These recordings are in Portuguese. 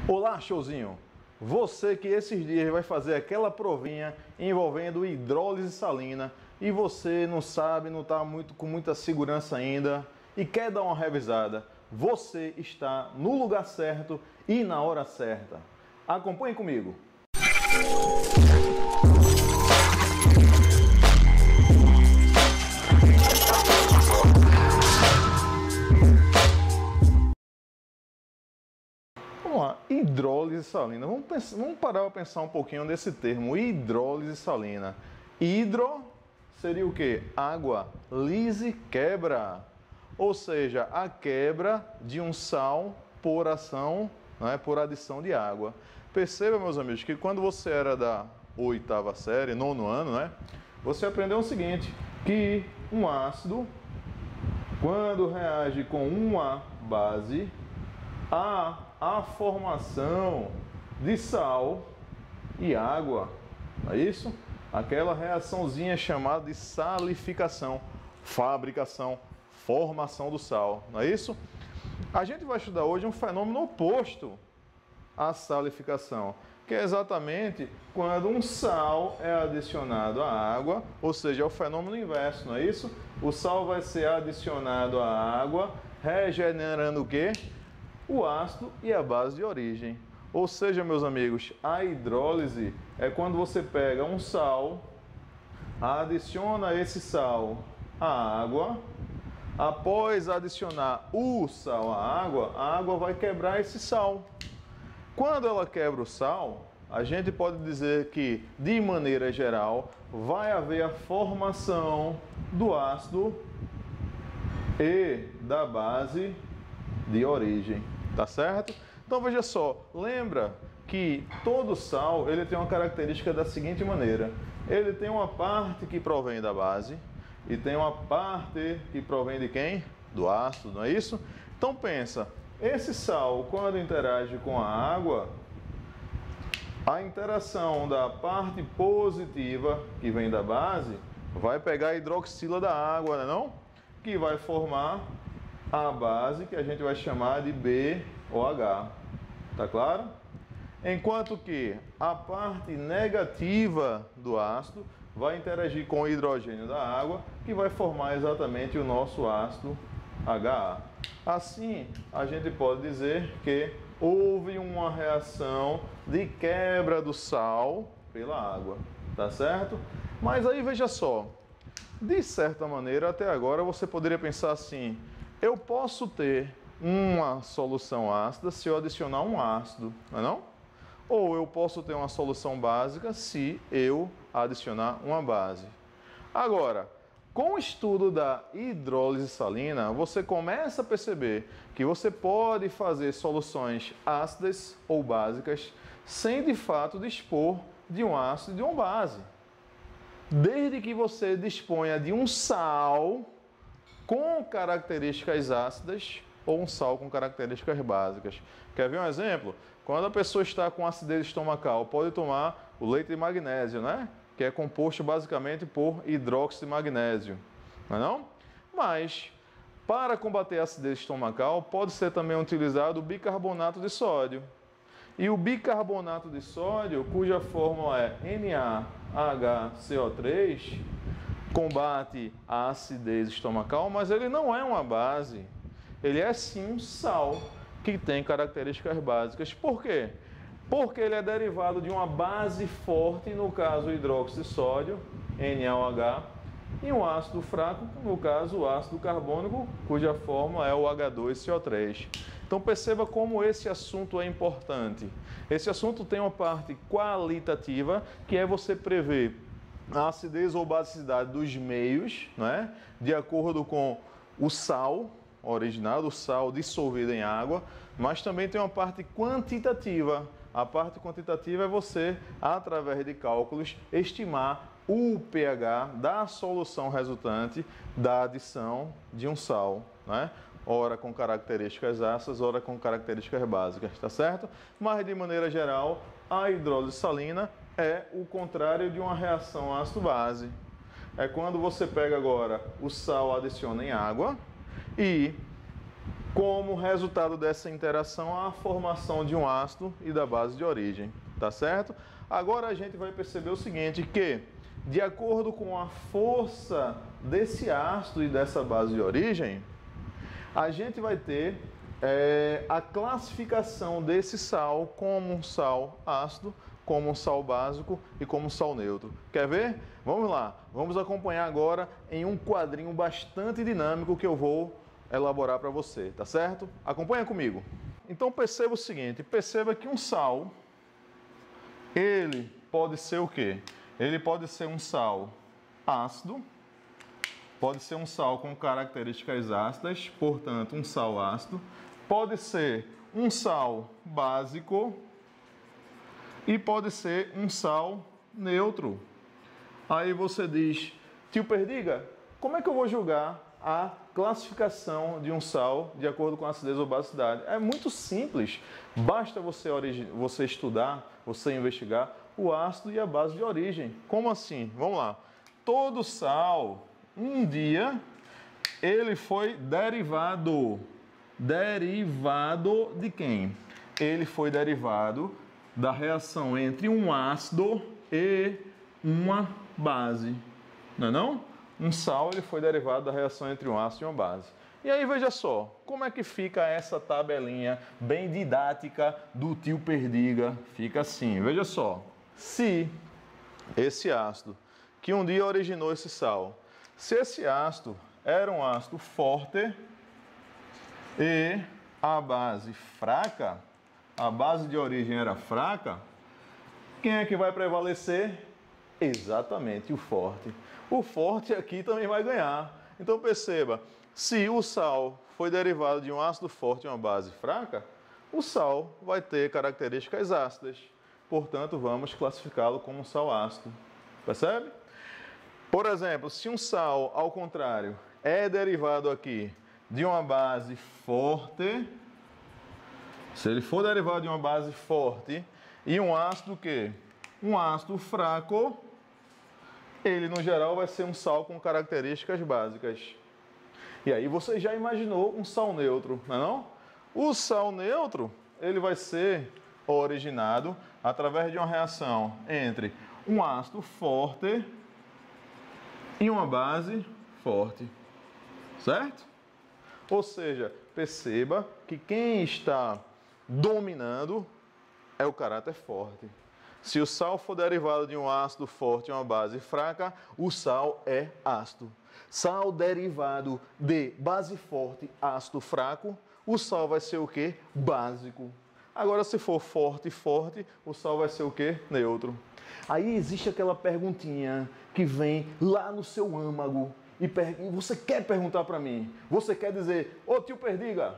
Olá, showzinho! Você que esses dias vai fazer aquela provinha envolvendo hidrólise salina e você não sabe, não está com muita segurança ainda e quer dar uma revisada, você está no lugar certo e na hora certa. Acompanhe comigo! Vamos lá, hidrólise salina. Vamos parar para pensar um pouquinho nesse termo, hidrólise salina. Hidro seria o quê? Água. Lise, quebra. Ou seja, a quebra de um sal por ação, né, por adição de água. Perceba, meus amigos, que quando você era da oitava série, nono ano, né, você aprendeu o seguinte, que um ácido, quando reage com uma base, há a formação de sal e água, não é isso? Aquela reaçãozinha chamada de salificação, fabricação, formação do sal, não é isso? A gente vai estudar hoje um fenômeno oposto à salificação, que é exatamente quando um sal é adicionado à água, ou seja, é o fenômeno inverso, não é isso? O sal vai ser adicionado à água, regenerando o quê? O ácido e a base de origem. Ou seja, meus amigos, a hidrólise é quando você pega um sal, adiciona esse sal à água, após adicionar o sal à água, a água vai quebrar esse sal. Quando ela quebra o sal, a gente pode dizer que, de maneira geral, vai haver a formação do ácido e da base de origem. Tá certo? Então veja só, lembra que todo sal ele tem uma característica da seguinte maneira. Ele tem uma parte que provém da base e tem uma parte que provém de quem? Do ácido, não é isso? Então pensa, esse sal quando interage com a água, a interação da parte positiva que vem da base vai pegar a hidroxila da água, não é não? Que vai formar a base que a gente vai chamar de BOH, tá claro? Enquanto que a parte negativa do ácido vai interagir com o hidrogênio da água, que vai formar exatamente o nosso ácido HA. Assim, a gente pode dizer que houve uma reação de quebra do sal pela água, tá certo? Mas aí veja só, de certa maneira, até agora você poderia pensar assim: eu posso ter uma solução ácida se eu adicionar um ácido, não é não? Ou eu posso ter uma solução básica se eu adicionar uma base. Agora, com o estudo da hidrólise salina, você começa a perceber que você pode fazer soluções ácidas ou básicas sem de fato dispor de um ácido e de uma base. Desde que você disponha de um sal com características ácidas ou um sal com características básicas. Quer ver um exemplo? Quando a pessoa está com acidez estomacal, pode tomar o leite de magnésio, né? Que é composto basicamente por hidróxido de magnésio, não é não? Mas, para combater a acidez estomacal, pode ser também utilizado o bicarbonato de sódio. E o bicarbonato de sódio, cuja fórmula é NaHCO3, combate a acidez estomacal, mas ele não é uma base. Ele é sim um sal que tem características básicas. Por quê? Porque ele é derivado de uma base forte, no caso o hidróxido de sódio, NaOH, e um ácido fraco, no caso o ácido carbônico, cuja fórmula é o H2CO3. Então perceba como esse assunto é importante. Esse assunto tem uma parte qualitativa, que é você prever a acidez ou basicidade dos meios, né, de acordo com o sal original, o sal dissolvido em água, mas também tem uma parte quantitativa. A parte quantitativa é você, através de cálculos, estimar o pH da solução resultante da adição de um sal, né? Ora com características ácidas, ora com características básicas, tá certo? Mas de maneira geral, a hidrólise salina é o contrário de uma reação ácido-base. É quando você pega agora o sal, adiciona em água e como resultado dessa interação, a formação de um ácido e da base de origem, tá certo? Agora a gente vai perceber o seguinte, que de acordo com a força desse ácido e dessa base de origem, a gente vai ter a classificação desse sal como um sal ácido, como um sal básico e como um sal neutro. Quer ver? Vamos lá. Vamos acompanhar agora em um quadrinho bastante dinâmico que eu vou elaborar para você, tá certo? Acompanha comigo. Então perceba o seguinte, perceba que um sal, ele pode ser o quê? Ele pode ser um sal ácido, pode ser um sal com características ácidas, portanto um sal ácido, pode ser um sal básico e pode ser um sal neutro. Aí você diz, tio Perdiga, como é que eu vou julgar a classificação de um sal de acordo com a acidez ou basicidade? É muito simples, basta você estudar, você investigar o ácido e a base de origem. Como assim? Vamos lá. Todo sal, um dia, ele foi derivado. Derivado de quem? Ele foi derivado da reação entre um ácido e uma base. Não é não? Um sal ele foi derivado da reação entre um ácido e uma base. E aí veja só, como é que fica essa tabelinha bem didática do tio Perdiga? Fica assim, veja só. Se esse ácido que um dia originou esse sal, se esse ácido era um ácido forte e a base fraca, a base de origem era fraca, quem é que vai prevalecer? Exatamente, o forte. O forte aqui também vai ganhar. Então perceba, se o sal foi derivado de um ácido forte e uma base fraca, o sal vai ter características ácidas. Portanto, vamos classificá-lo como um sal ácido. Percebe? Por exemplo, se um sal, ao contrário, é derivado aqui de uma base forte, se ele for derivado de uma base forte e um ácido o quê? Um ácido fraco, ele no geral vai ser um sal com características básicas. E aí você já imaginou um sal neutro, não é não? O sal neutro, ele vai ser originado através de uma reação entre um ácido forte e uma base forte, certo? Ou seja, perceba que quem está dominando é o caráter forte. Se o sal for derivado de um ácido forte e uma base fraca, o sal é ácido. Sal derivado de base forte, ácido fraco, o sal vai ser o quê? Básico. Agora, se for forte, o sal vai ser o quê? Neutro. Aí existe aquela perguntinha que vem lá no seu âmago e você quer perguntar para mim, você quer dizer, ô tio Perdiga,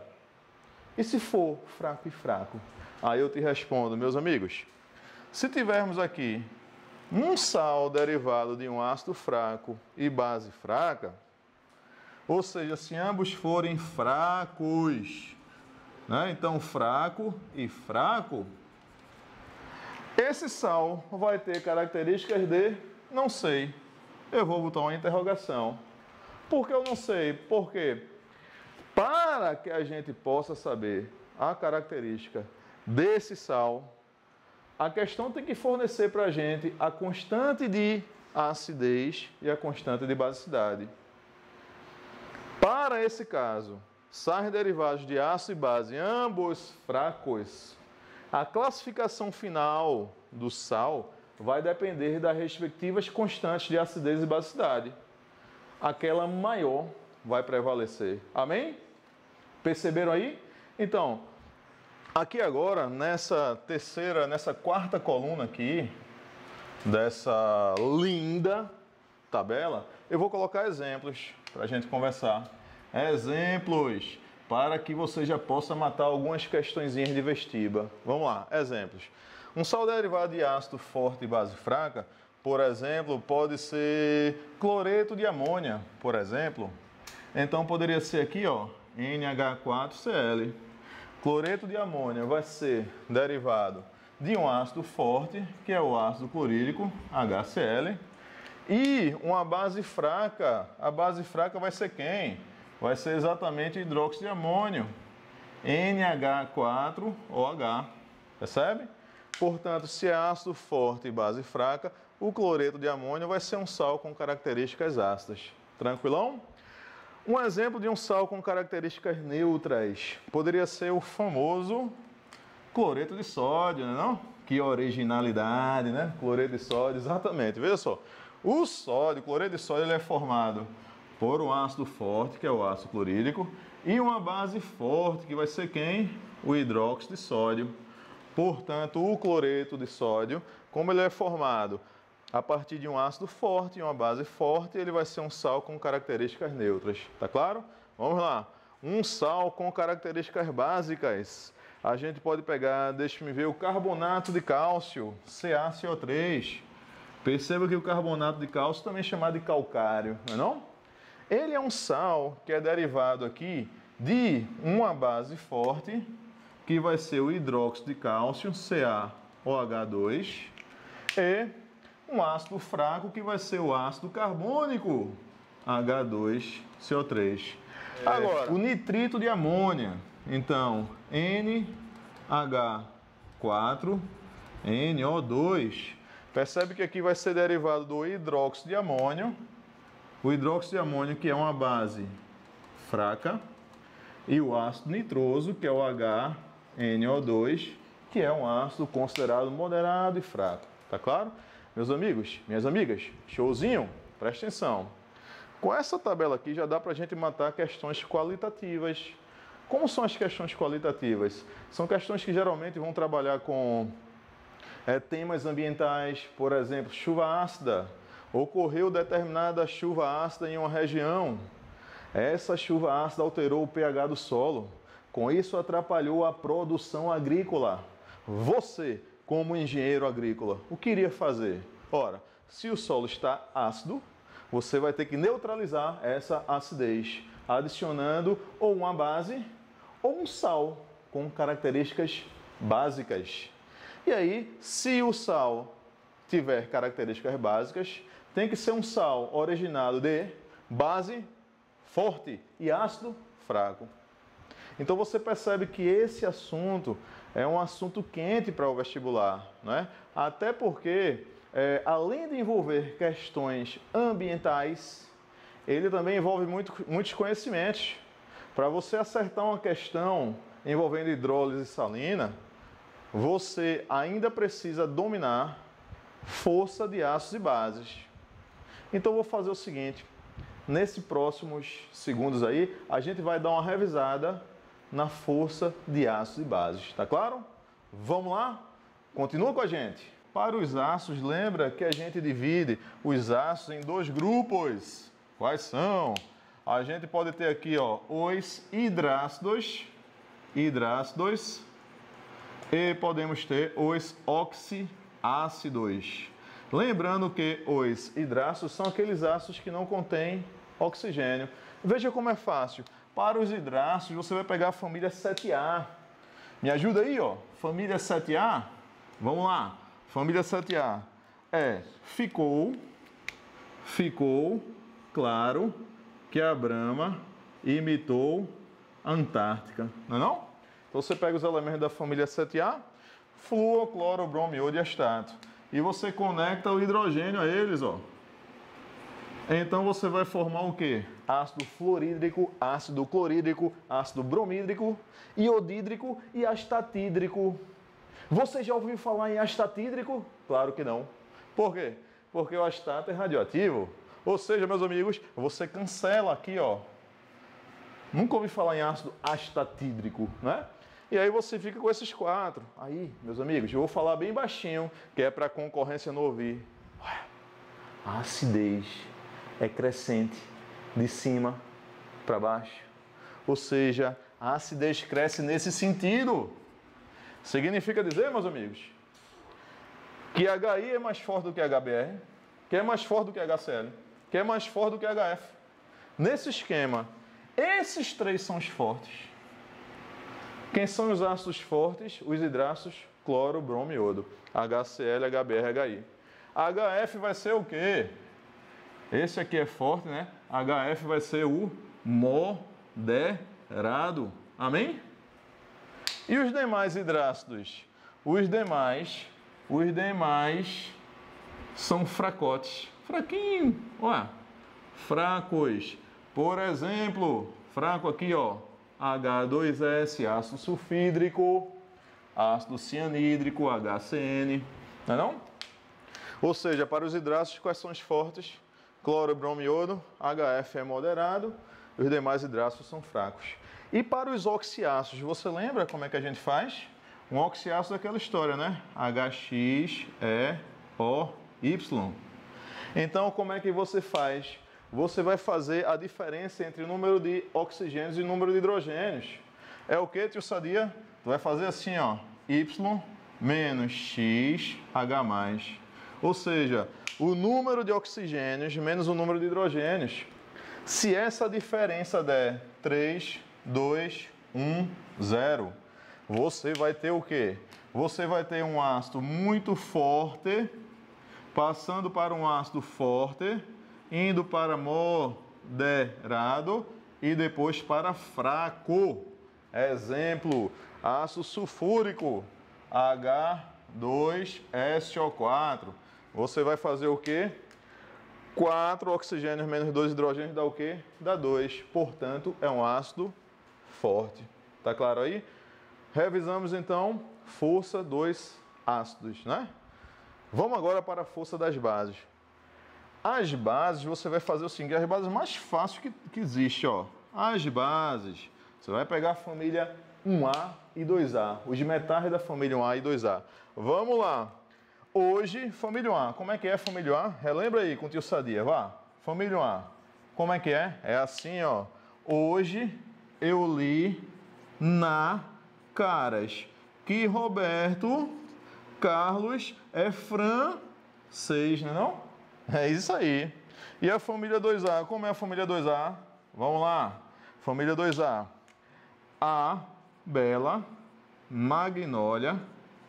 e se for fraco e fraco? Aí eu te respondo, meus amigos, se tivermos aqui um sal derivado de um ácido fraco e base fraca, ou seja, se ambos forem fracos, né? Então fraco e fraco, esse sal vai ter características de não sei. Eu vou botar uma interrogação. Por que eu não sei? Porque para que a gente possa saber a característica desse sal, a questão tem que fornecer para a gente a constante de acidez e a constante de basicidade. Para esse caso, sais derivados de ácido e base, ambos fracos, a classificação final do sal vai depender das respectivas constantes de acidez e basicidade. Aquela maior vai prevalecer. Amém? Perceberam aí? Então, aqui agora, nessa quarta coluna aqui, dessa linda tabela, eu vou colocar exemplos para a gente conversar. Exemplos para que você já possa matar algumas questõezinhas de vestiba. Vamos lá, exemplos. Um sal derivado de ácido forte e base fraca, por exemplo, pode ser cloreto de amônia, por exemplo. Então poderia ser aqui, ó, NH4Cl. Cloreto de amônia vai ser derivado de um ácido forte, que é o ácido clorídrico, HCl, e uma base fraca. A base fraca vai ser quem? Vai ser exatamente hidróxido de amônio, NH4OH. Percebe? Portanto, se é ácido forte e base fraca, o cloreto de amônio vai ser um sal com características ácidas. Tranquilão? Um exemplo de um sal com características neutras poderia ser o famoso cloreto de sódio, não? Que originalidade, né? Cloreto de sódio, exatamente. Veja só, o sódio, o cloreto de sódio, ele é formado por um ácido forte, que é o ácido clorídrico, e uma base forte, que vai ser quem? O hidróxido de sódio. Portanto, o cloreto de sódio, como ele é formado a partir de um ácido forte e uma base forte, ele vai ser um sal com características neutras. Tá claro? Vamos lá. Um sal com características básicas. A gente pode pegar, deixa-me ver, o carbonato de cálcio, CaCO3. Perceba que o carbonato de cálcio também é chamado de calcário, não é não? Ele é um sal que é derivado aqui de uma base forte, que vai ser o hidróxido de cálcio, CaOH2, e um ácido fraco, que vai ser o ácido carbônico, H2CO3. Agora, o nitrito de amônia, então, NH4NO2. Percebe que aqui vai ser derivado do hidróxido de amônio, o hidróxido de amônio, que é uma base fraca, e o ácido nitroso, que é o HNO2, que é um ácido considerado moderado e fraco. Tá claro? Meus amigos, minhas amigas, showzinho? Presta atenção. Com essa tabela aqui já dá para a gente matar questões qualitativas. Como são as questões qualitativas? São questões que geralmente vão trabalhar com temas ambientais, por exemplo, chuva ácida. Ocorreu determinada chuva ácida em uma região. Essa chuva ácida alterou o pH do solo. Com isso, atrapalhou a produção agrícola. Você, como engenheiro agrícola, o que iria fazer? Ora, se o solo está ácido, você vai ter que neutralizar essa acidez, adicionando ou uma base ou um sal com características básicas. E aí, se o sal tiver características básicas, tem que ser um sal originado de base forte e ácido fraco. Então você percebe que esse assunto é um assunto quente para o vestibular, né? Até porque, além de envolver questões ambientais, ele também envolve muitos conhecimentos. Para você acertar uma questão envolvendo hidrólise salina, você ainda precisa dominar força de ácidos e bases. Então eu vou fazer o seguinte, nesses próximos segundos aí, a gente vai dar uma revisada na força de ácidos e bases, tá claro? Vamos lá? Continua com a gente. Para os ácidos, lembra que a gente divide os ácidos em dois grupos. Quais são? A gente pode ter aqui, ó, os hidrácidos, e podemos ter os oxiácidos. Lembrando que os hidrácidos são aqueles ácidos que não contêm oxigênio. Veja como é fácil. Para os hidrácidos, você vai pegar a família 7A. Me ajuda aí, ó. Família 7A. Vamos lá. Família 7A ficou claro que a Brahma imitou a Antártica. Não é não? Então você pega os elementos da família 7A, flúor, cloro, bromo, iodo e astato. E você conecta o hidrogênio a eles, ó. Então você vai formar o quê? Ácido fluorídrico, ácido clorídrico, ácido bromídrico, iodídrico e astatídrico. Você já ouviu falar em astatídrico? Claro que não. Por quê? Porque o astato é radioativo. Ou seja, meus amigos, você cancela aqui, ó. Nunca ouvi falar em ácido astatídrico, né? E aí você fica com esses quatro. Aí, meus amigos, eu vou falar bem baixinho, que é para a concorrência não ouvir. A acidez é crescente de cima para baixo. Ou seja, a acidez cresce nesse sentido. Significa dizer, meus amigos, que HI é mais forte do que HBr, que é mais forte do que HCl, que é mais forte do que HF. Nesse esquema, esses três são os fortes. Quem são os ácidos fortes? Os hidrácidos, cloro, bromo e iodo. HCl, HBr, HI. HF vai ser o quê? Esse aqui é forte, né? HF vai ser o moderado. Amém? E os demais hidrácidos? Os demais são fracotes. Fraquinho, ó. Fracos. Por exemplo, fraco aqui, ó. H2S, ácido sulfídrico, ácido cianídrico, HCN. Não é não? Ou seja, para os hidrácidos, quais são os fortes? Cloro, bromo e iodo, HF é moderado, os demais hidrácidos são fracos. E para os oxiácidos, você lembra como é que a gente faz? Um oxiácido é aquela história, né? HXeOY. Então, como é que você faz? Você vai fazer a diferença entre o número de oxigênios e o número de hidrogênios. É o que, tio Sadia? Tu vai fazer assim, ó, Y menos XH+. Ou seja, o número de oxigênios menos o número de hidrogênios. Se essa diferença der 3, 2, 1, 0, você vai ter o quê? Você vai ter um ácido muito forte, passando para um ácido forte, indo para moderado e depois para fraco. Exemplo, ácido sulfúrico, H2SO4. Você vai fazer o quê? 4 oxigênios menos 2 hidrogênios dá o quê? Dá 2. Portanto, é um ácido forte. Tá claro aí? Revisamos então força dos ácidos, né? Vamos agora para a força das bases. As bases, você vai fazer o seguinte, as bases mais fáceis que existe, ó. As bases, você vai pegar a família 1A e 2A, os metais da família 1A e 2A. Vamos lá. Hoje, família 1A, como é que é a família 1A? Relembra aí com o tio Sadia, vá. Família 1A, como é que é? É assim, ó. Hoje eu li na Caras que Roberto Carlos é francês, não é não? É isso aí. E a família 2A, como é a família 2A? Vamos lá. Família 2A. A Bela Magnólia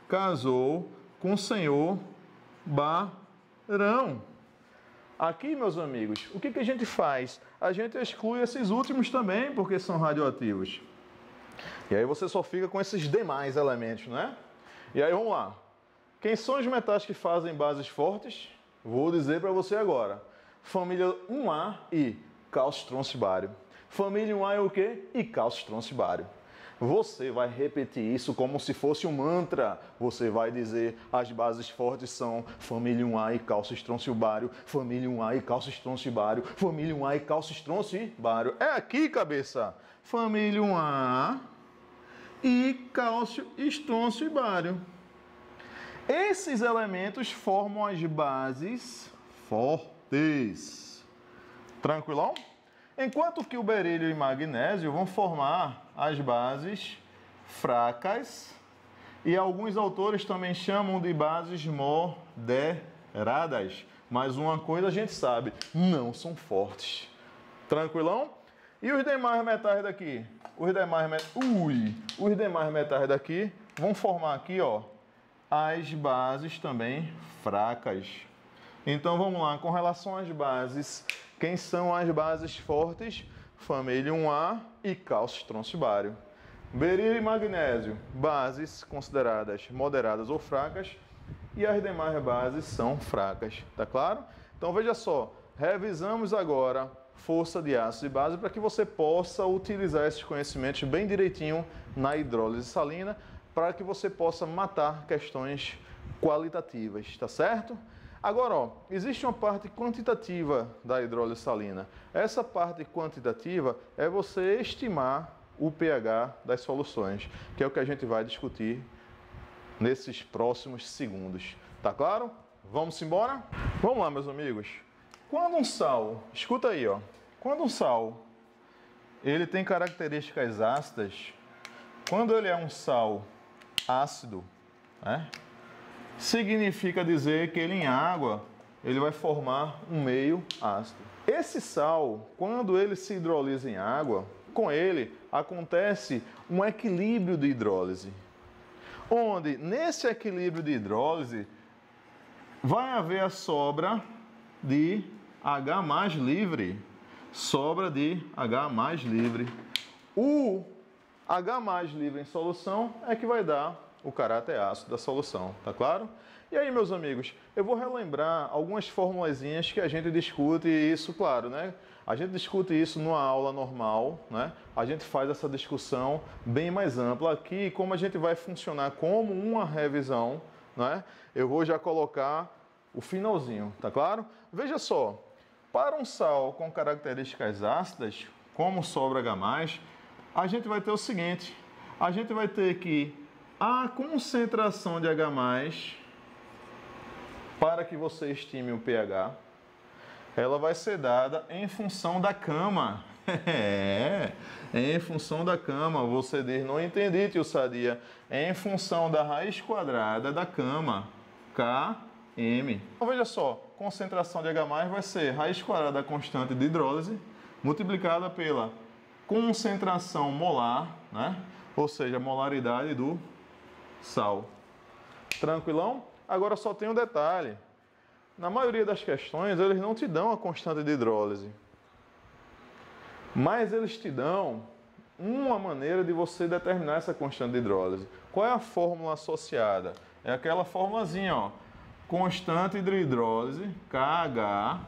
casou com o senhor Barão. Aqui, meus amigos, o que a gente faz? A gente exclui esses últimos também, porque são radioativos. E aí você só fica com esses demais elementos, né? E aí, vamos lá. Quem são os metais que fazem bases fortes? Vou dizer para você agora. Família 1A e cálcio, estronço e bário. Família 1A é o quê? E cálcio, estronço e bário. Você vai repetir isso como se fosse um mantra. Você vai dizer as bases fortes são família 1A e cálcio, estronço e bário. Família 1A e cálcio, estronço e bário. Família 1A e cálcio, estronço e bário. É aqui, cabeça. Família 1A e cálcio, estronço e bário. Esses elementos formam as bases fortes. Tranquilão? Enquanto que o berílio e magnésio vão formar as bases fracas e alguns autores também chamam de bases moderadas. Mas uma coisa a gente sabe, não são fortes. Tranquilão? E os demais metais daqui? Os demais metais daqui vão formar aqui, ó, as bases também fracas. Então vamos lá, com relação às bases, quem são as bases fortes? Família 1A e cálcio, estronço e bário. Berílio e magnésio, bases consideradas moderadas ou fracas, e as demais bases são fracas, tá claro? Então veja só, revisamos agora força de ácido e base para que você possa utilizar esses conhecimentos bem direitinho na hidrólise salina, para que você possa matar questões qualitativas, tá certo? Agora, ó, existe uma parte quantitativa da hidrólise salina. Essa parte quantitativa é você estimar o pH das soluções, que é o que a gente vai discutir nesses próximos segundos. Tá claro? Vamos embora? Vamos lá, meus amigos. Quando um sal, escuta aí, ó. Quando um sal, ele tem características ácidas, quando ele é um sal ácido, né? Significa dizer que ele em água, ele vai formar um meio ácido. Esse sal, quando ele se hidrolisa em água, com ele acontece um equilíbrio de hidrólise, onde nesse equilíbrio de hidrólise vai haver a sobra de H+ livre, sobra de H+ livre. O H+ livre em solução é que vai dar o caráter ácido da solução, tá claro? E aí, meus amigos, eu vou relembrar algumas formulazinhas que a gente discute isso, claro, né? A gente discute isso numa aula normal, né? A gente faz essa discussão bem mais ampla. Aqui, como a gente vai funcionar como uma revisão, né? Eu vou já colocar o finalzinho, tá claro? Veja só, para um sal com características ácidas, como sobra H+, a gente vai ter o seguinte, a gente vai ter que a concentração de H+, para que você estime o pH, ela vai ser dada em função da cama. Em função da cama. Você diz, não entendi, tio Sadia. Em função da raiz quadrada da cama, Km. Então, veja só, concentração de H+ vai ser raiz quadrada da constante de hidrólise, multiplicada pela concentração molar, né? Ou seja, a molaridade do sal. Tranquilão? Agora só tem um detalhe. Na maioria das questões, eles não te dão a constante de hidrólise. Mas eles te dão uma maneira de você determinar essa constante de hidrólise. Qual é a fórmula associada? É aquela formulazinha, ó. Constante de hidrólise, KH,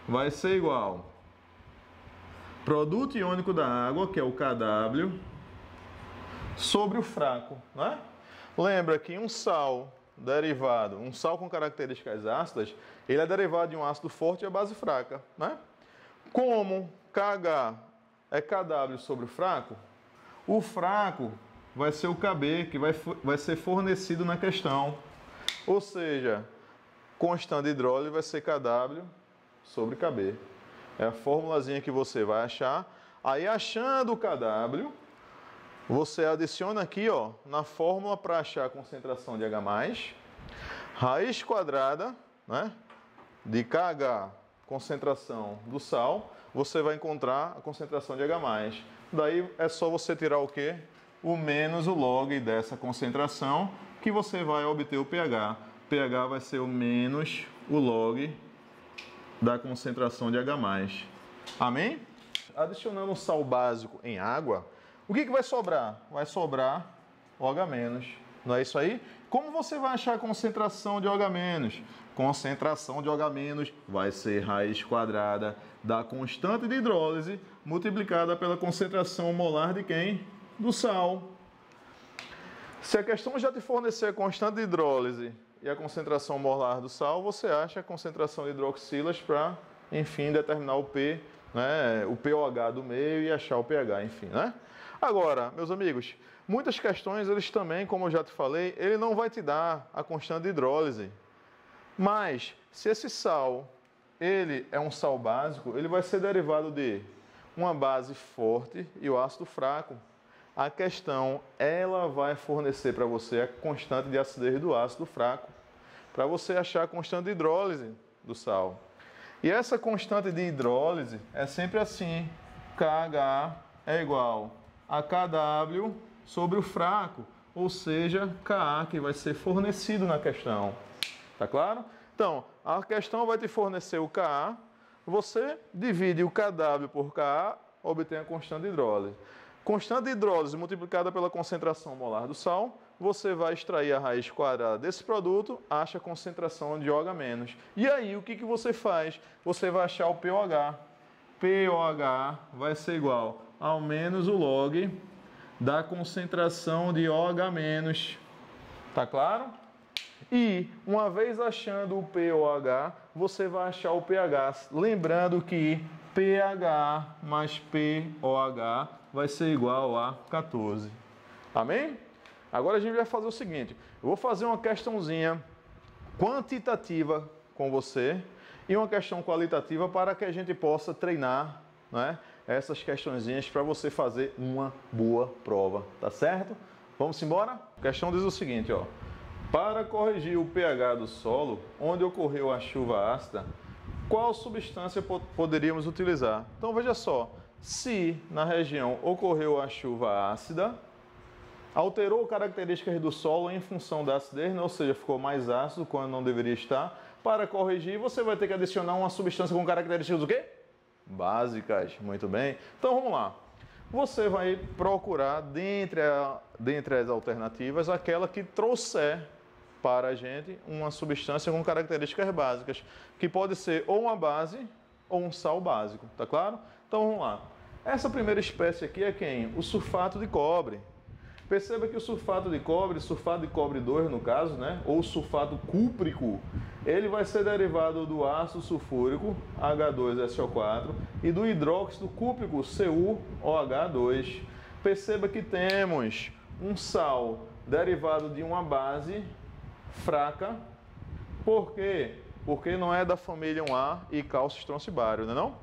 vai ser igual produto iônico da água, que é o KW, sobre o fraco, né? Lembra que um sal derivado, um sal com características ácidas, ele é derivado de um ácido forte e a base fraca, né? Como KH é KW sobre o fraco vai ser o KB, que vai ser fornecido na questão. Ou seja, constante de hidrólise vai ser KW sobre KB. É a formulazinha que você vai achar. Aí, achando o KW, você adiciona aqui, ó, na fórmula para achar a concentração de H+, raiz quadrada, né, de KH, concentração do sal, você vai encontrar a concentração de H+. Daí é só você tirar o quê? O menos o log dessa concentração, que você vai obter o pH. pH vai ser o menos o log da concentração de H+. Amém? Adicionando um sal básico em água, o que vai sobrar? Vai sobrar OH-. Não é isso aí? Como você vai achar a concentração de OH-? Concentração de OH- vai ser raiz quadrada da constante de hidrólise multiplicada pela concentração molar de quem? Do sal. Se a questão já te fornecer a constante de hidrólise e a concentração molar do sal, você acha a concentração de hidroxilas para, enfim, determinar o P, né, o pOH do meio e achar o pH, enfim, né? Agora, meus amigos, muitas questões, eles também, como eu já te falei, ele não vai te dar a constante de hidrólise. Mas, se esse sal, ele é um sal básico, ele vai ser derivado de uma base forte e o ácido fraco. A questão, ela vai fornecer para você a constante de acidez do ácido fraco, para você achar a constante de hidrólise do sal. E essa constante de hidrólise é sempre assim, KH é igual a KW sobre o fraco, ou seja, Ka, que vai ser fornecido na questão. Tá claro? Então, a questão vai te fornecer o Ka, você divide o KW por Ka, obtém a constante de hidrólise. Constante de hidrólise multiplicada pela concentração molar do sal, você vai extrair a raiz quadrada desse produto, acha a concentração de OH-. E aí, o que você faz? Você vai achar o pOH. pOH vai ser igual ao menos o log da concentração de OH-. Tá claro? E, uma vez achando o pOH, você vai achar o pH. Lembrando que pH mais pOH vai ser igual a 14. Amém? Agora a gente vai fazer o seguinte. Eu vou fazer uma questãozinha quantitativa com você e uma questão qualitativa para que a gente possa treinar, né, essas questõezinhas para você fazer uma boa prova, tá certo? Vamos embora? A questão diz o seguinte, ó. Para corrigir o pH do solo, onde ocorreu a chuva ácida, qual substância poderíamos utilizar? Então veja só, se na região ocorreu a chuva ácida, alterou características do solo em função da acidez, ou seja, ficou mais ácido quando não deveria estar. Para corrigir, você vai ter que adicionar uma substância com características do quê? Básicas. Muito bem. Então vamos lá. você vai procurar, dentre as alternativas, aquela que trouxer para a gente uma substância com características básicas, que pode ser ou uma base ou um sal básico, tá claro? Então vamos lá. Essa primeira espécie aqui é quem? O sulfato de cobre. Perceba que o sulfato de cobre 2 no caso, né? Ou sulfato cúprico, ele vai ser derivado do ácido sulfúrico, H2SO4, e do hidróxido cúprico, CuOH2. Perceba que temos um sal derivado de uma base fraca. Por quê? Porque não é da família 1A e cálcio estroncibário, não é não?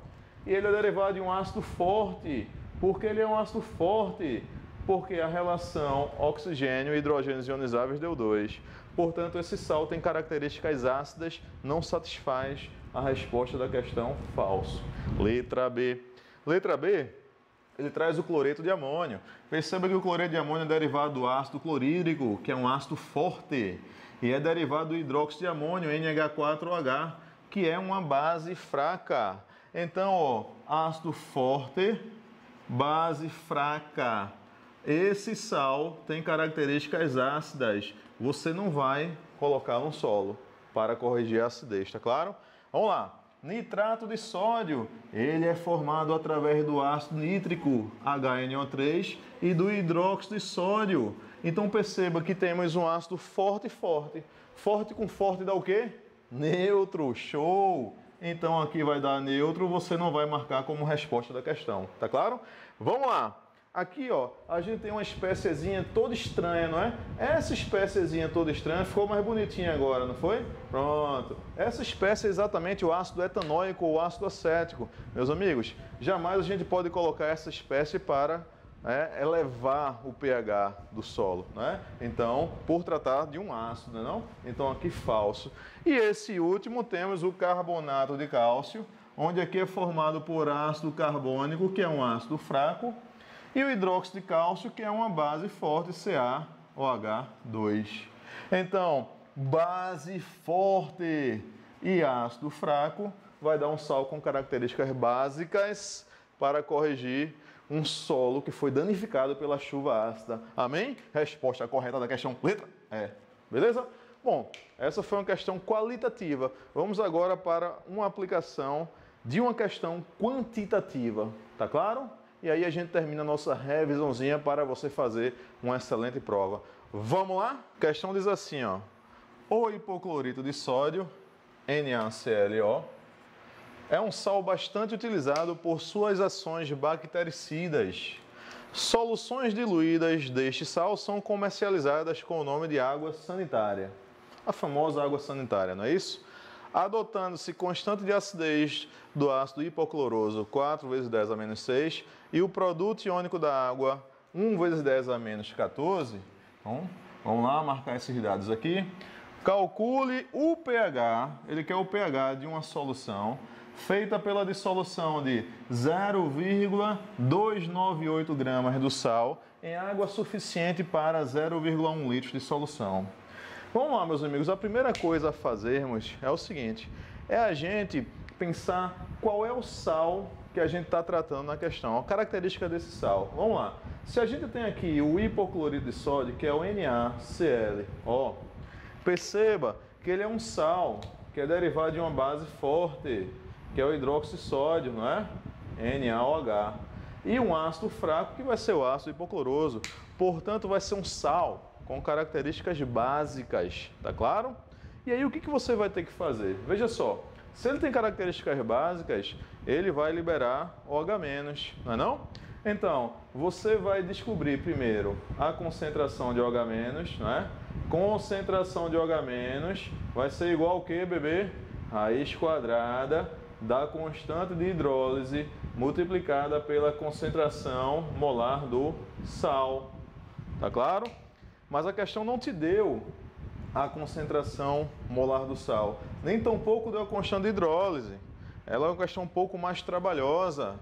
E ele é derivado de um ácido forte. Por que ele é um ácido forte? Porque a relação oxigênio e hidrogênios ionizáveis deu 2. Portanto, esse sal tem características ácidas, não satisfaz a resposta da questão falso. Letra B. Letra B, ele traz o cloreto de amônio. Perceba que o cloreto de amônio é derivado do ácido clorídrico, que é um ácido forte, e é derivado do hidróxido de amônio, NH4OH, que é uma base fraca. Então, ó, ácido forte, base fraca. Esse sal tem características ácidas. Você não vai colocar no solo para corrigir a acidez, tá claro? Vamos lá. Nitrato de sódio, ele é formado através do ácido nítrico, HNO3, e do hidróxido de sódio. Então perceba que temos um ácido forte. Forte com forte dá o quê? Neutro, show! Então aqui vai dar neutro, você não vai marcar como resposta da questão, tá claro? Vamos lá. Aqui, ó, a gente tem uma espéciezinha toda estranha, não é? Essa espéciezinha toda estranha ficou mais bonitinha agora, não foi? Pronto. Essa espécie é exatamente o ácido etanóico ou ácido acético. Meus amigos, jamais a gente pode colocar essa espécie para elevar o pH do solo, né? Então, por tratar de um ácido, não? Então, aqui falso. E esse último temos o carbonato de cálcio, onde aqui é formado por ácido carbônico, que é um ácido fraco, e o hidróxido de cálcio, que é uma base forte, CaOH2. Então, base forte e ácido fraco vai dar um sal com características básicas para corrigir um solo que foi danificado pela chuva ácida. Amém? Resposta correta da questão letra E. Beleza? Bom, essa foi uma questão qualitativa. Vamos agora para uma aplicação de uma questão quantitativa. Tá claro? E aí a gente termina a nossa revisãozinha para você fazer uma excelente prova. Vamos lá? A questão diz assim, ó. O hipoclorito de sódio, NaClO, é um sal bastante utilizado por suas ações bactericidas. Soluções diluídas deste sal são comercializadas com o nome de água sanitária. A famosa água sanitária, não é isso? Adotando-se constante de acidez do ácido hipocloroso 4 vezes 10 a menos 6 e o produto iônico da água 1 vezes 10 a menos 14. Então, vamos lá marcar esses dados aqui. Calcule o pH, ele quer o pH de uma solução feita pela dissolução de 0,298 gramas do sal em água suficiente para 0,1 litros de solução. Vamos lá, meus amigos, a primeira coisa a fazermos é o seguinte, é a gente pensar qual é o sal que a gente está tratando na questão, a característica desse sal. Vamos lá, se a gente tem aqui o hipoclorito de sódio, que é o NaCl, perceba que ele é um sal que é derivado de uma base forte, que é o hidróxido de sódio, não é? NaOH. E um ácido fraco, que vai ser o ácido hipocloroso. Portanto, vai ser um sal com características básicas, tá claro? E aí, o que você vai ter que fazer? Veja só, se ele tem características básicas, ele vai liberar OH-, não é não? Então, você vai descobrir primeiro a concentração de OH-, não é? Concentração de OH- vai ser igual ao que, bebê? Raiz quadrada da constante de hidrólise multiplicada pela concentração molar do sal. Tá claro? Mas a questão não te deu a concentração molar do sal, nem tampouco deu a constante de hidrólise. Ela é uma questão um pouco mais trabalhosa.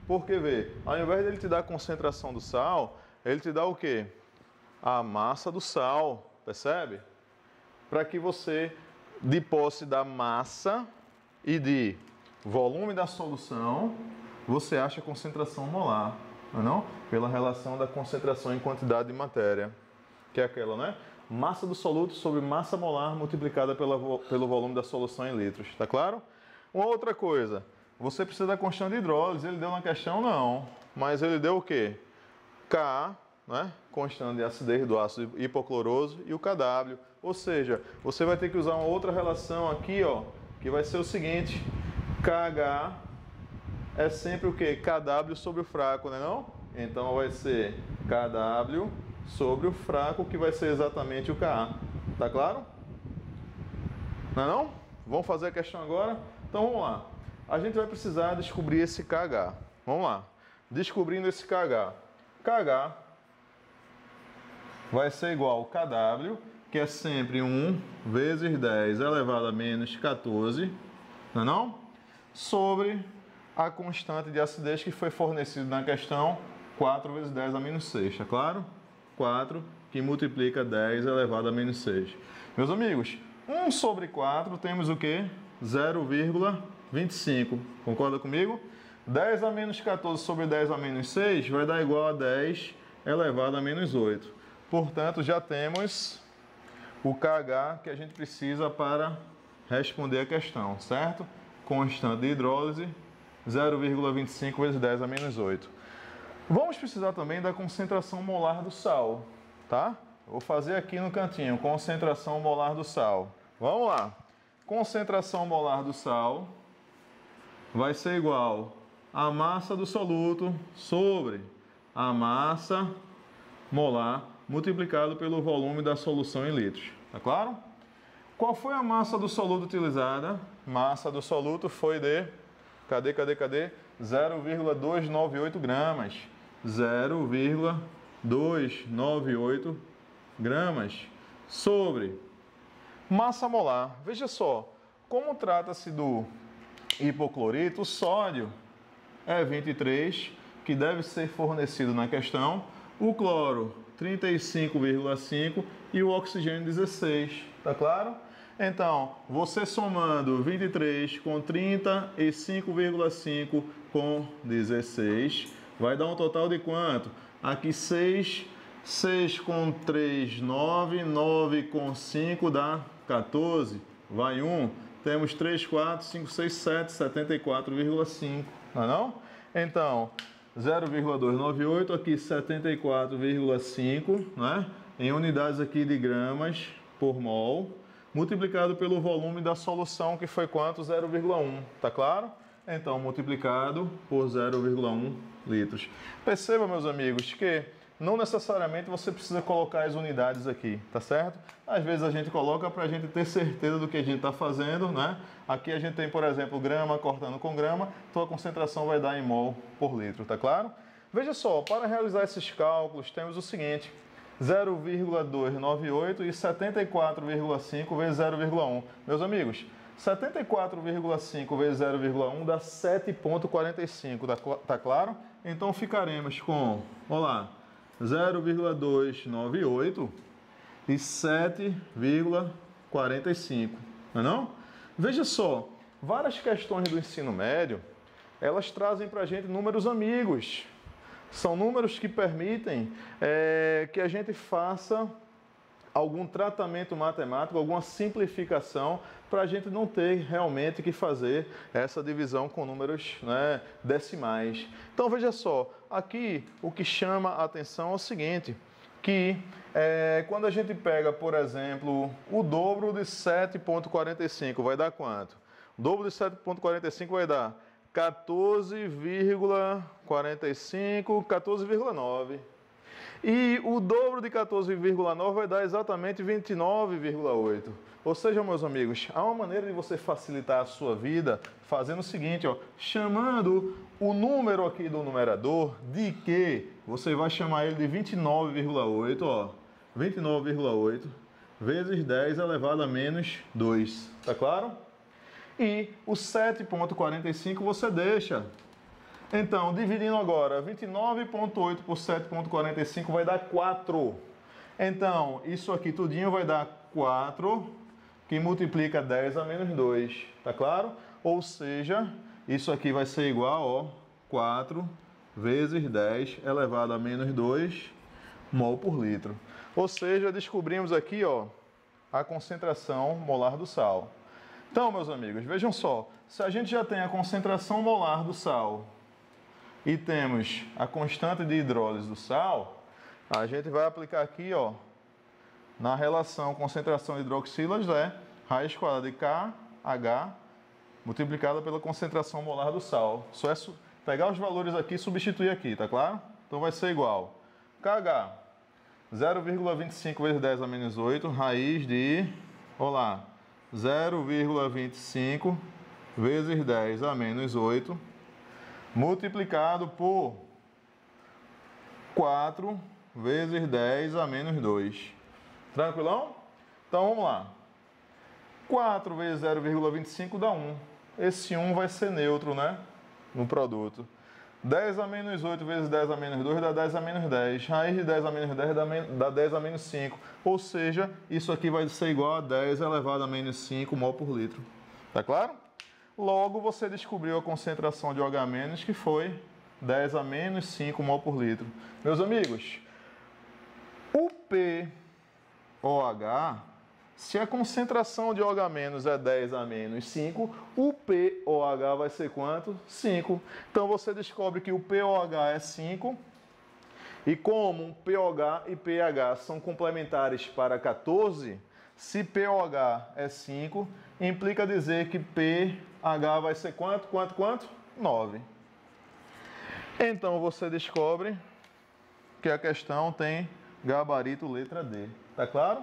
Porque, vê, ao invés de ele te dar a concentração do sal, ele te dá o quê? A massa do sal, percebe? Para que você, de posse da massa e de volume da solução, você acha a concentração molar. não? Pela relação da concentração em quantidade de matéria, que é aquela, né? Massa do soluto sobre massa molar multiplicada pelo volume da solução em litros, tá claro? Uma outra coisa, você precisa da constante de hidrólise, ele deu na questão não, mas ele deu o quê? Ka, né? Constante de acidez do ácido hipocloroso e o Kw, ou seja, você vai ter que usar uma outra relação aqui, ó, que vai ser o seguinte, Kh é sempre o quê? Kw sobre o fraco, né não? Então vai ser Kw sobre o fraco, que vai ser exatamente o Ka. Tá claro? Não é não? Vamos fazer a questão agora? Então vamos lá. A gente vai precisar descobrir esse Kh. Vamos lá. Descobrindo esse Kh. Kh vai ser igual ao Kw, que é sempre 1 vezes 10 elevado a menos 14, não é não? Sobre a constante de acidez que foi fornecida na questão, 4 vezes 10 a menos 6, tá claro? 4 que multiplica 10 elevado a menos 6. Meus amigos, 1 sobre 4 temos o quê? 0,25. Concorda comigo? 10 a menos 14 sobre 10 a menos 6 vai dar igual a 10 elevado a menos 8. Portanto, já temos o Kh que a gente precisa para responder a questão, certo? Constante de hidrólise, 0,25 vezes 10 a menos 8. Vamos precisar também da concentração molar do sal, tá? Vou fazer aqui no cantinho, concentração molar do sal. Vamos lá. Concentração molar do sal vai ser igual a massa do soluto sobre a massa molar multiplicado pelo volume da solução em litros. Tá claro? Qual foi a massa do soluto utilizada? Massa do soluto foi de... Cadê? 0,298 gramas. 0,298 gramas sobre massa molar. Veja só, como trata-se do hipoclorito, o sódio é 23, que deve ser fornecido na questão, o cloro 35,5 e o oxigênio 16, tá claro? Então, você somando 23 com 35,5 com 16, vai dar um total de quanto? Aqui 6, 6 com 3, 9, 9 com 5 dá 14, vai 1, temos 3, 4, 5, 6, 7, 74,5, não é não? Então, 0,298, aqui 74,5, né? Em unidades aqui de gramas por mol, multiplicado pelo volume da solução, que foi quanto? 0,1, tá claro? Então, multiplicado por 0,1 litros. Perceba, meus amigos, que não necessariamente você precisa colocar as unidades aqui, tá certo? Às vezes a gente coloca para a gente ter certeza do que a gente está fazendo, né? Aqui a gente tem, por exemplo, grama cortando com grama, então a concentração vai dar em mol por litro, tá claro? Veja só, para realizar esses cálculos, temos o seguinte: 0,298 e 74,5 vezes 0,1. Meus amigos, 74,5 vezes 0,1 dá 7,45, tá claro? Então ficaremos com, olha lá, 0,298 e 7,45, não é não? Veja só, várias questões do ensino médio, elas trazem para a gente números amigos. São números que permitem que a gente faça algum tratamento matemático, alguma simplificação, para a gente não ter realmente que fazer essa divisão com números, né, decimais. Então veja só, aqui o que chama a atenção é o seguinte, que quando a gente pega, por exemplo, o dobro de 7,45, vai dar quanto? O dobro de 7,45 vai dar 14,45, 14,9. E o dobro de 14,9 vai dar exatamente 29,8. Ou seja, meus amigos, há uma maneira de você facilitar a sua vida fazendo o seguinte, ó, chamando o número aqui do numerador de que você vai chamar ele de 29,8, ó, 29,8 vezes 10 elevado a menos 2, tá claro? E o 7,45 você deixa. Então, dividindo agora, 29,8 por 7,45 vai dar 4. Então, isso aqui tudinho vai dar 4, que multiplica 10 a menos 2, tá claro? Ou seja, isso aqui vai ser igual, ó, 4 vezes 10 elevado a menos 2 mol por litro. Ou seja, descobrimos aqui, ó, a concentração molar do sal. Então, meus amigos, vejam só, se a gente já tem a concentração molar do sal e temos a constante de hidrólise do sal, a gente vai aplicar aqui, ó, na relação concentração de hidroxilas é raiz quadrada de KH multiplicada pela concentração molar do sal. Só é pegar os valores aqui e substituir aqui, tá claro? Então vai ser igual KH 0,25 vezes 10 a menos 8, raiz de, olá, 0,25 vezes 10 a menos 8, multiplicado por 4 vezes 10 a menos 2. Tranquilão? Então vamos lá. 4 vezes 0,25 dá 1. Esse 1 vai ser neutro, né? No produto. 10 a menos 8 vezes 10 a menos 2 dá 10 a menos 10. Raiz de 10 a menos 10 dá 10 a menos 5. Ou seja, isso aqui vai ser igual a 10 elevado a menos 5 mol por litro. Tá claro? Logo, você descobriu a concentração de OH-, que foi 10 a menos 5 mol por litro. Meus amigos, o POH, se a concentração de OH- é 10 a menos 5, o POH vai ser quanto? 5. Então, você descobre que o POH é 5. E como POH e pH são complementares para 14, se POH é 5, implica dizer que pH vai ser quanto? Quanto? 9. Então, você descobre que a questão tem gabarito letra D. Tá claro?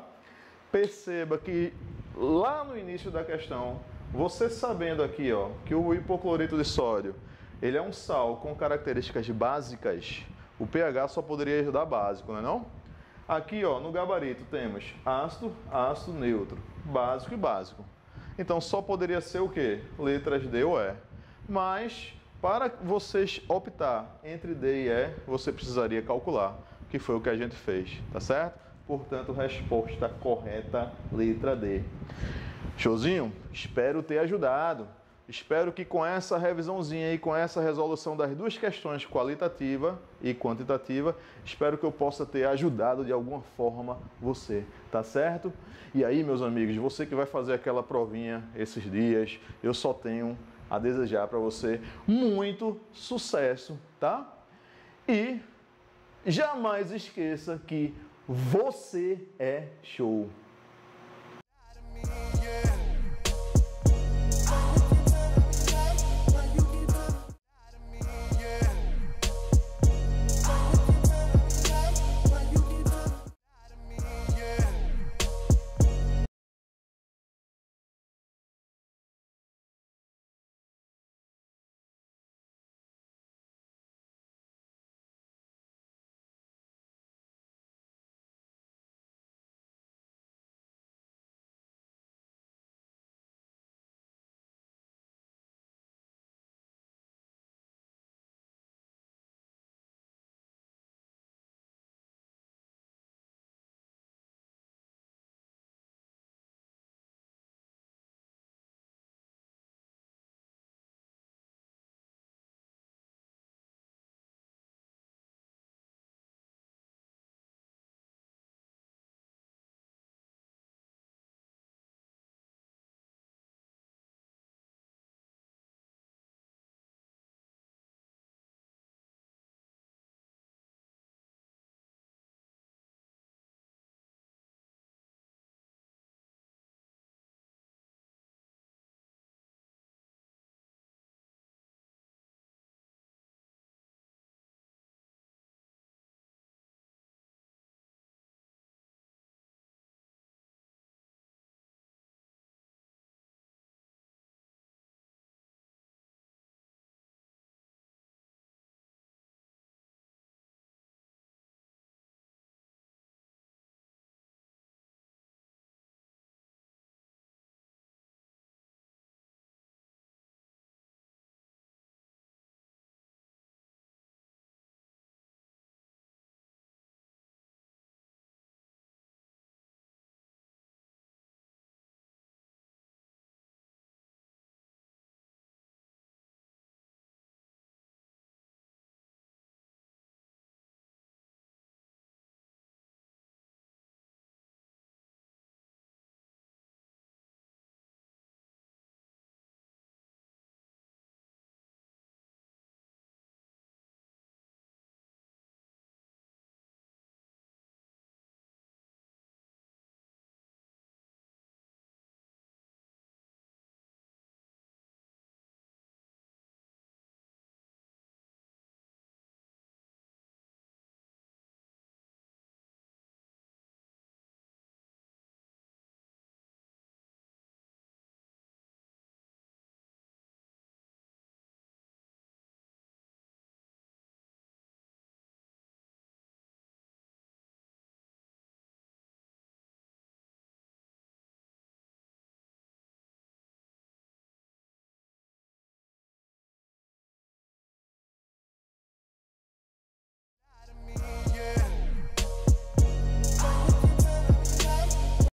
Perceba que lá no início da questão, você sabendo aqui, ó, que o hipoclorito de sódio, ele é um sal com características básicas, o pH só poderia ajudar básico, não é não? Aqui, ó, no gabarito temos ácido, ácido, neutro, básico e básico. Então só poderia ser o quê? Letras D ou E. Mas para vocês optar entre D e E, você precisaria calcular, que foi o que a gente fez, tá certo? Portanto, resposta correta, letra D. Showzinho? Espero ter ajudado. Espero que com essa revisãozinha e com essa resolução das duas questões, qualitativa e quantitativa, espero que eu possa ter ajudado de alguma forma você, tá certo? E aí, meus amigos, você que vai fazer aquela provinha esses dias, eu só tenho a desejar para você muito sucesso, tá? E jamais esqueça que você é show.